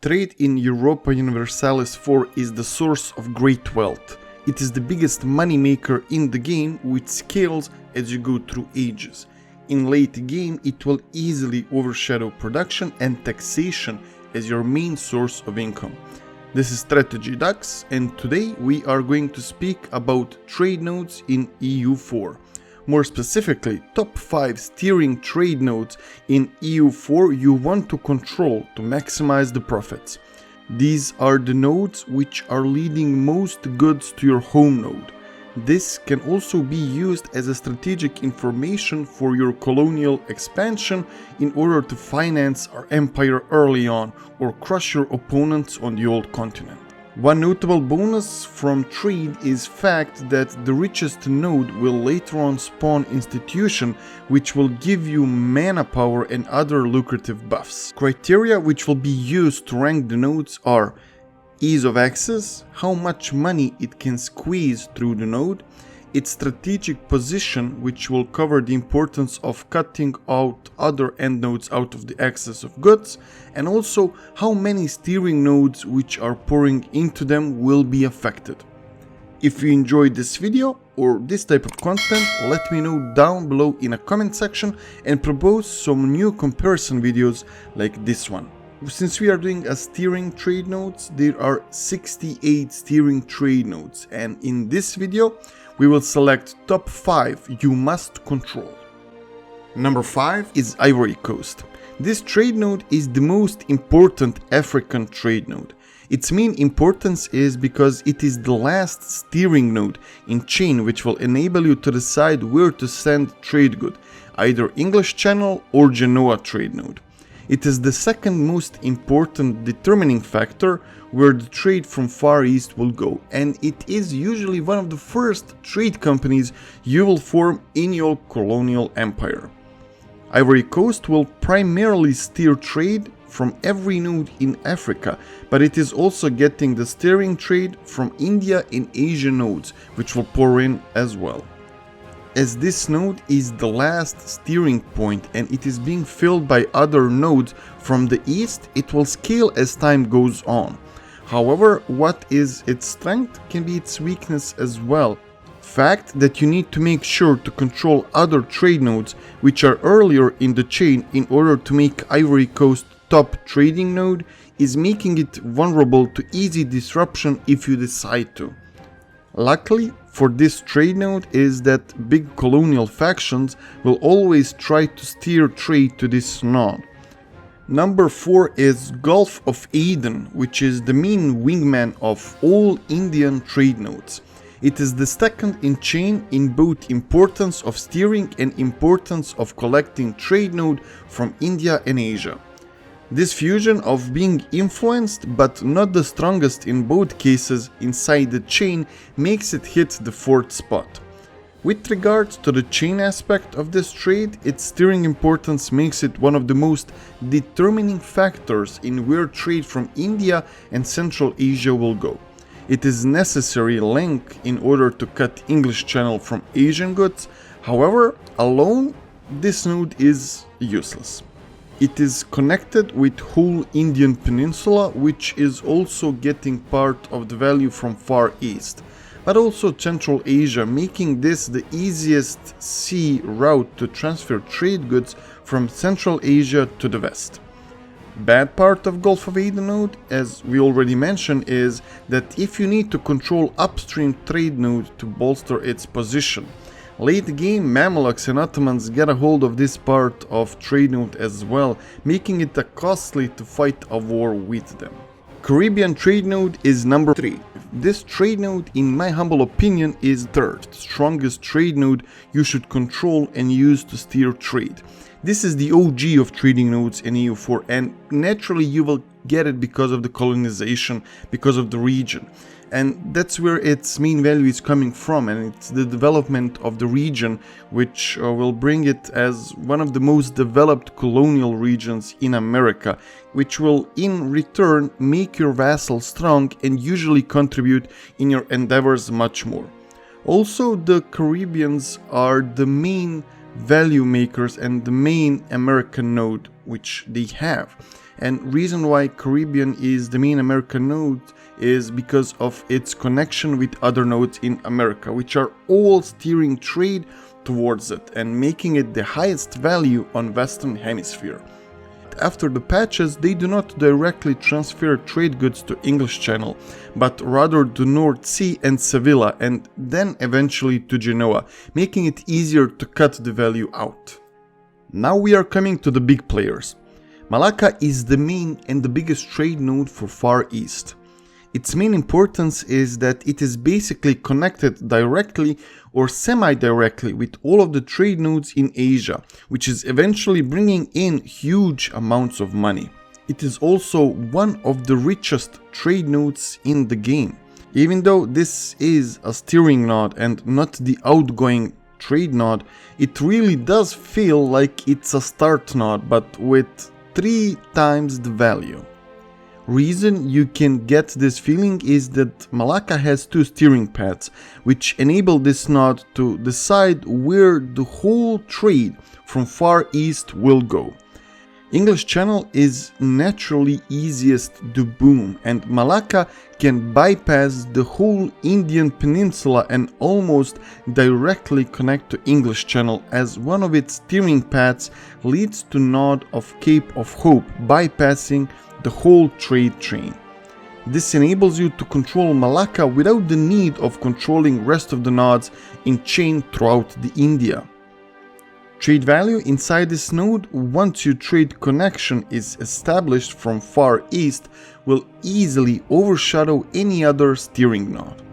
Trade in Europa Universalis 4 is the source of great wealth. It is the biggest money maker in the game, which scales as you go through ages. In late game, it will easily overshadow production and taxation as your main source of income. This is Strategy Ducks, and today we are going to speak about trade nodes in EU4. More specifically, top 5 steering trade nodes in EU4 you want to control to maximize the profits. These are the nodes which are leading most goods to your home node. This can also be used as a strategic information for your colonial expansion in order to finance our empire early on or crush your opponents on the old continent. One notable bonus from trade is fact that the richest node will later on spawn institution which will give you mana power and other lucrative buffs. Criteria which will be used to rank the nodes are ease of access, how much money it can squeeze through the node, its strategic position, which will cover the importance of cutting out other end nodes out of the access of goods, and also how many steering nodes which are pouring into them will be affected. If you enjoyed this video or this type of content, let me know down below in a comment section and propose some new comparison videos like this one. Since we are doing a steering trade nodes, there are 68 steering trade nodes, and in this video we will select top 5 you must control. Number 5 is Ivory Coast. This trade node is the most important African trade node. Its main importance is because it is the last steering node in chain which will enable you to decide where to send trade good, either English Channel or Genoa trade node. It is the second most important determining factor where the trade from Far East will go, and it is usually one of the first trade companies you will form in your colonial empire. Ivory Coast will primarily steer trade from every node in Africa, but it is also getting the steering trade from India and Asia nodes, which will pour in as well. As this node is the last steering point and it is being filled by other nodes from the east, it will scale as time goes on. However, what is its strength can be its weakness as well. Fact that you need to make sure to control other trade nodes which are earlier in the chain in order to make Ivory Coast top trading node is making it vulnerable to easy disruption if you decide to. Luckily for this trade node is that big colonial factions will always try to steer trade to this node. Number 4 is Gulf of Aden, which is the main wingman of all Indian trade nodes. It is the second in chain in both importance of steering and importance of collecting trade node from India and Asia. This fusion of being influenced but not the strongest in both cases inside the chain makes it hit the 4th spot. With regards to the chain aspect of this trade, its steering importance makes it one of the most determining factors in where trade from India and Central Asia will go. It is a necessary link in order to cut English Channel from Asian goods, however, alone this node is useless. It is connected with whole Indian Peninsula, which is also getting part of the value from Far East, but also Central Asia, making this the easiest sea route to transfer trade goods from Central Asia to the West. Bad part of Gulf of Aden node, as we already mentioned, is that if you need to control upstream trade node to bolster its position, late game Mamelukes and Ottomans get a hold of this part of trade node as well, making it costly to fight a war with them. Caribbean trade node is number 3. This trade node, in my humble opinion, is the third strongest trade node you should control and use to steer trade. This is the OG of trading nodes in EU4, and naturally you will get it because of the colonization, because of the region. And that's where its main value is coming from, and it's the development of the region which will bring it as one of the most developed colonial regions in America, which will in return make your vassal strong and usually contribute in your endeavors much more. Also, the Caribbeans are the main value makers and the main American node which they have. and reason why Caribbean is the main American node is because of its connection with other nodes in America, which are all steering trade towards it and making it the highest value on Western Hemisphere. After the patches, they do not directly transfer trade goods to English Channel, but rather to North Sea and Sevilla, and then eventually to Genoa, making it easier to cut the value out. Now we are coming to the big players. Malaca is the main and the biggest trade node for Far East. Its main importance is that it is basically connected directly or semi-directly with all of the trade nodes in Asia, which is eventually bringing in huge amounts of money. It is also one of the richest trade nodes in the game. Even though this is a steering node and not the outgoing trade node, it really does feel like it's a start node, but with 3 times the value. Reason you can get this feeling is that Malaca has 2 steering paths, which enable this node to decide where the whole trade from Far East will go. English Channel is naturally easiest to boom, and Malaca can bypass the whole Indian Peninsula and almost directly connect to English Channel, as one of its steering paths leads to node of Cape of Hope, bypassing the whole trade train. This enables you to control Malaca without the need of controlling rest of the nodes in chain throughout the India. Trade value inside this node, once your trade connection is established from Far East, will easily overshadow any other steering node.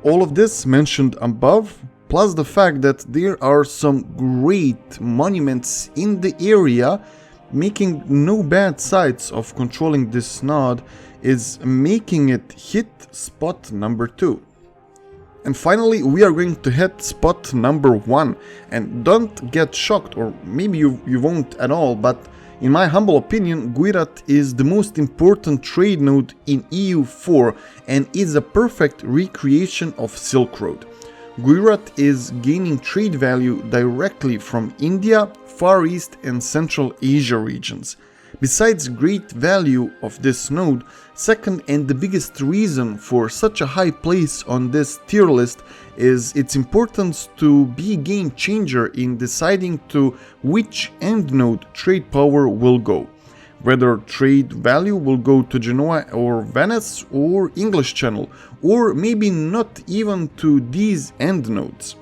All of this mentioned above, plus the fact that there are some great monuments in the area, making no bad sides of controlling this node, is making it hit spot number 2. And finally, we are going to hit spot number 1, and don't get shocked, or maybe you won't at all, but in my humble opinion, Gujrat is the most important trade node in EU4 and is a perfect recreation of Silk Road. Gujrat is gaining trade value directly from India, Far East and Central Asia regions. Besides great value of this node, second and the biggest reason for such a high place on this tier list is its importance to be a game changer in deciding to which end node trade power will go. Whether trade value will go to Genoa or Venice or English Channel, or maybe not even to these end nodes.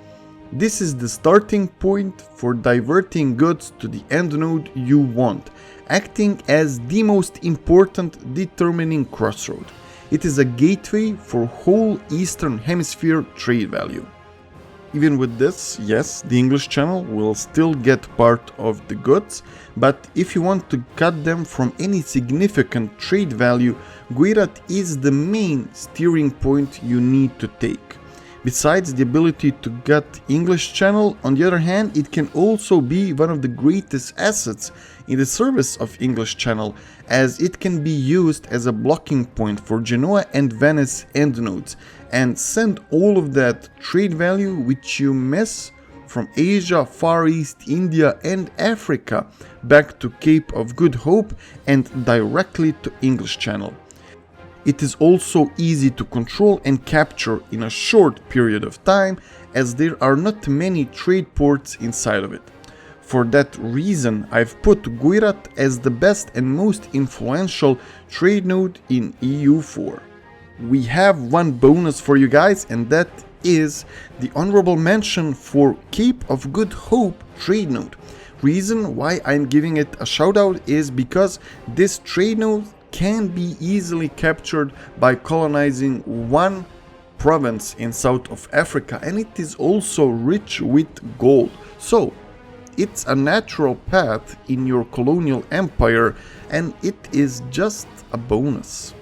This is the starting point for diverting goods to the end node you want, acting as the most important determining crossroad. It is a gateway for whole Eastern Hemisphere trade value. Even with this, yes, the English Channel will still get part of the goods, but if you want to cut them from any significant trade value, Gujrat is the main steering point you need to take. Besides the ability to get English Channel, on the other hand, it can also be one of the greatest assets in the service of English Channel, as it can be used as a blocking point for Genoa and Venice end nodes and send all of that trade value which you miss from Asia, Far East, India and Africa back to Cape of Good Hope and directly to English Channel. It is also easy to control and capture in a short period of time, as there are not many trade ports inside of it. For that reason, I've put Gujrat as the best and most influential trade node in EU4. We have one bonus for you guys, and that is the honorable mention for Cape of Good Hope trade node. Reason why I'm giving it a shout out is because this trade node can be easily captured by colonizing one province in South of Africa, and it is also rich with gold. So it's a natural path in your colonial empire, and it is just a bonus.